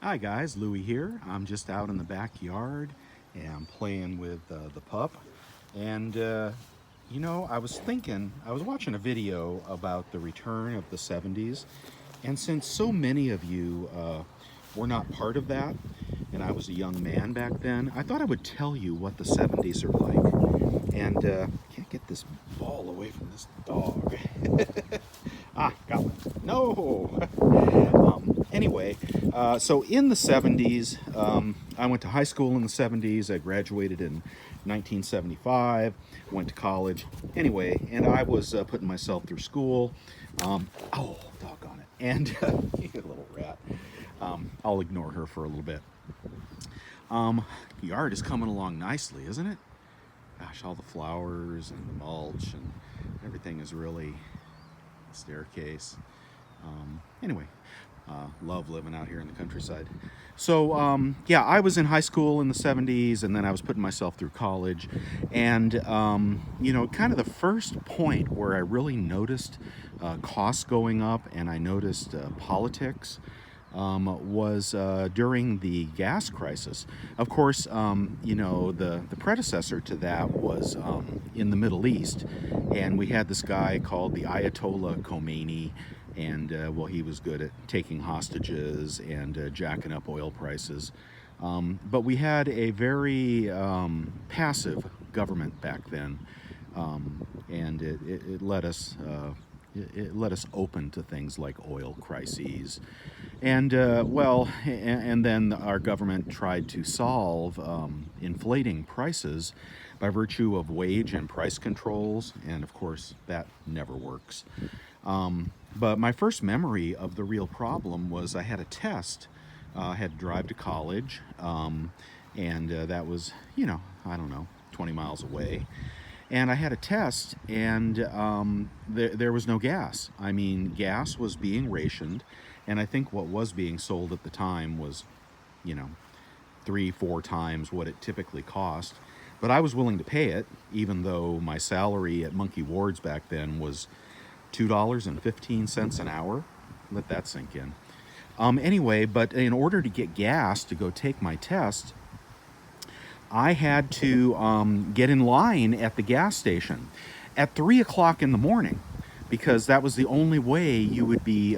Hi guys, Louie here. I'm just out in the backyard and I'm playing with the pup. And I was watching a video about the return of the 70s. And since so many of you were not part of that, and I was a young man back then, I thought I would tell you what the 70s are like. And can't get this ball away from this dog. Got one. No! So in the 70s, I went to high school in the 70s. I graduated in 1975, went to college. Anyway, and I was putting myself through school. Doggone it. And you little rat. I'll ignore her for a little bit. The yard is coming along nicely, isn't it? Gosh, all the flowers and the mulch and everything is really a staircase. Anyway, love living out here in the countryside. So, I was in high school in the 70s, and then I was putting myself through college. And, kind of the first point where I really noticed costs going up and I noticed politics was during the gas crisis. Of course, the predecessor to that was in the Middle East, and we had this guy called the Ayatollah Khomeini, and he was good at taking hostages and jacking up oil prices. But we had a very passive government back then, and it let us. It let us open to things like oil crises. And then our government tried to solve inflating prices by virtue of wage and price controls, and of course, that never works. But my first memory of the real problem was I had a test. I had to drive to college, and that was, I don't know, 20 miles away. And I had a test, and there was no gas. I mean, gas was being rationed, and I think what was being sold at the time was, you know, 3, 4 times what it typically cost. But I was willing to pay it, even though my salary at Monkey Ward's back then was $2.15 an hour. Let that sink in. Anyway, but in order to get gas to go take my test, I had to get in line at the gas station at 3 o'clock in the morning, because that was the only way you would be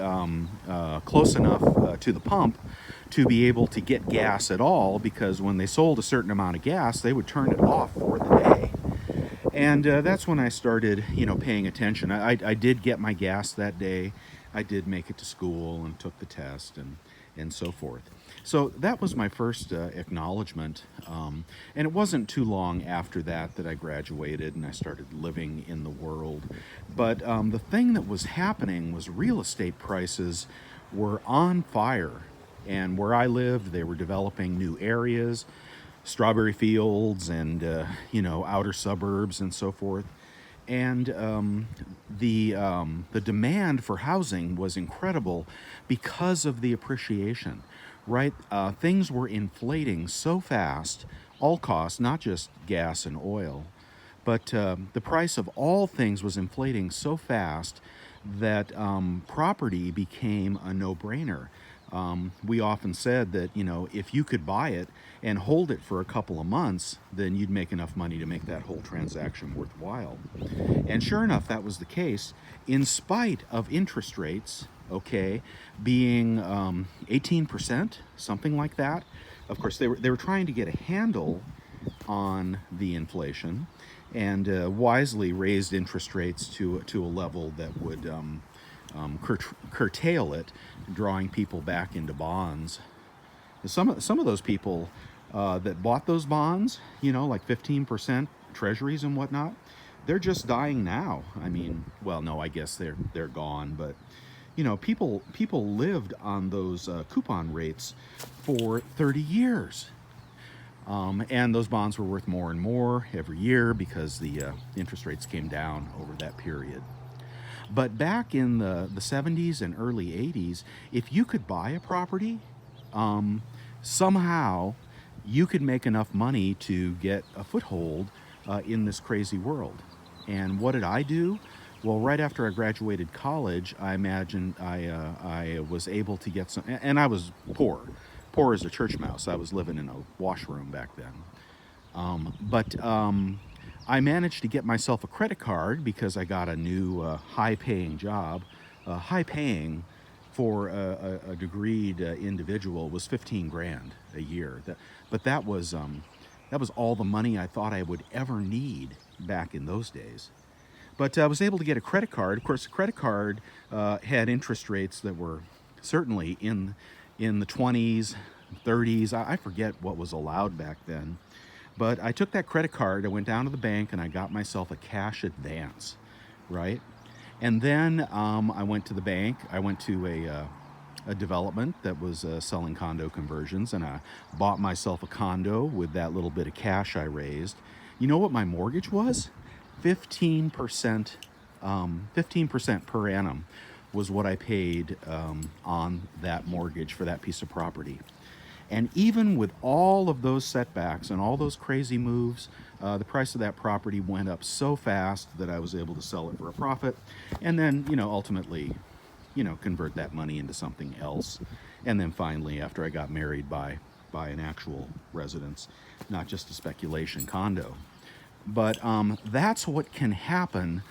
close enough to the pump to be able to get gas at all, because when they sold a certain amount of gas, they would turn it off for the day. And that's when I started, paying attention. I did get my gas that day. I did make it to school and took the test and so forth. So that was my first acknowledgement. And it wasn't too long after that I graduated and I started living in the world. But the thing that was happening was real estate prices were on fire. And where I lived, they were developing new areas, strawberry fields and, outer suburbs and so forth. And the demand for housing was incredible because of the appreciation, right? Things were inflating so fast, all costs, not just gas and oil, but the price of all things was inflating so fast that property became a no-brainer. We often said that, if you could buy it and hold it for a couple of months, then you'd make enough money to make that whole transaction worthwhile. And sure enough, that was the case, in spite of interest rates, okay, being 18%, something like that. Of course, they were trying to get a handle on the inflation, and wisely raised interest rates to a level that would curtail it, drawing people back into bonds. Some of those people that bought those bonds, like 15% treasuries and whatnot, they're just dying now. I mean, well, no, I guess they're gone, but people lived on those coupon rates for 30 years. And those bonds were worth more and more every year because the interest rates came down over that period. But back in the 70s and early 80s, if you could buy a property, somehow you could make enough money to get a foothold in this crazy world. And what did I do? Well, right after I graduated college, I imagined I was able to get some, and I was poor. poor as a church mouse. I was living in a washroom back then. But I managed to get myself a credit card because I got a new high-paying job. High-paying for a degreed individual was 15 grand a year. But that was all the money I thought I would ever need back in those days. But I was able to get a credit card. Of course, the credit card had interest rates that were certainly in the 20s, 30s. I forget what was allowed back then. But I took that credit card, I went down to the bank, and I got myself a cash advance, right? And then I went to the bank. I went to a development that was selling condo conversions, and I bought myself a condo with that little bit of cash I raised. You know what my mortgage was? 15%, 15% per annum was what I paid on that mortgage for that piece of property. And even with all of those setbacks and all those crazy moves, the price of that property went up so fast that I was able to sell it for a profit, and then, ultimately, convert that money into something else. And then finally, after I got married, buy an actual residence, not just a speculation condo. But that's what can happen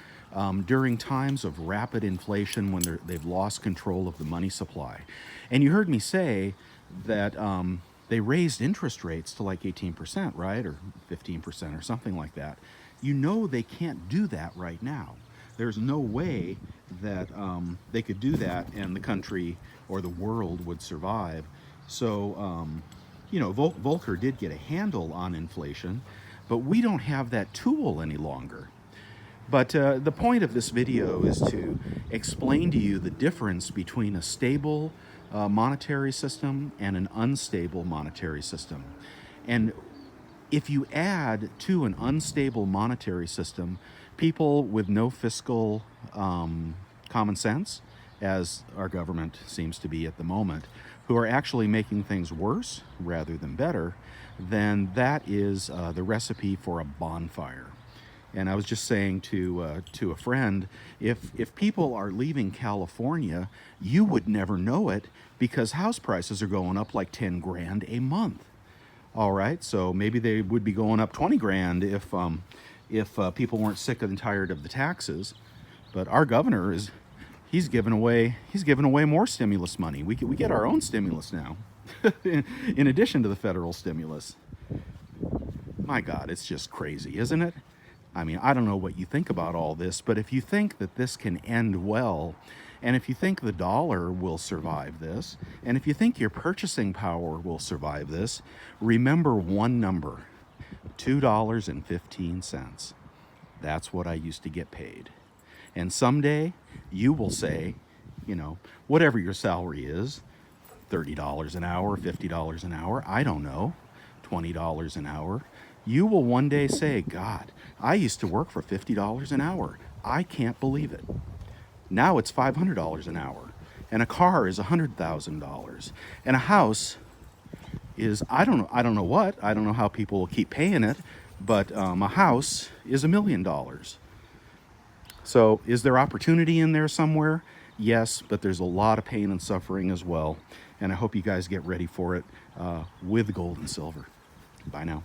during times of rapid inflation when they've lost control of the money supply. And you heard me say that they raised interest rates to like 18%, right? Or 15% or something like that. They can't do that right now. There's no way that they could do that and the country or the world would survive. So, Volcker did get a handle on inflation, but we don't have that tool any longer. But the point of this video is to explain to you the difference between a stable monetary system and an unstable monetary system. And if you add to an unstable monetary system people with no fiscal common sense, as our government seems to be at the moment, who are actually making things worse rather than better, then that is the recipe for a bonfire. And I was just saying to a friend, if people are leaving California, you would never know it because house prices are going up like 10 grand a month. All right, so maybe they would be going up 20 grand if people weren't sick and tired of the taxes. But our governor he's giving away more stimulus money. We get our own stimulus now, in addition to the federal stimulus. My God, it's just crazy, isn't it? I mean, I don't know what you think about all this, but if you think that this can end well, and if you think the dollar will survive this, and if you think your purchasing power will survive this, remember one number, $2.15. That's what I used to get paid. And someday you will say, whatever your salary is, $30 an hour, $50 an hour, I don't know, $20 an hour. You will one day say, God, I used to work for $50 an hour. I can't believe it. Now it's $500 an hour. And a car is $100,000. And a house is, I don't know what. I don't know how people will keep paying it. But a house is $1 million. So is there opportunity in there somewhere? Yes, but there's a lot of pain and suffering as well. And I hope you guys get ready for it with gold and silver. Bye now.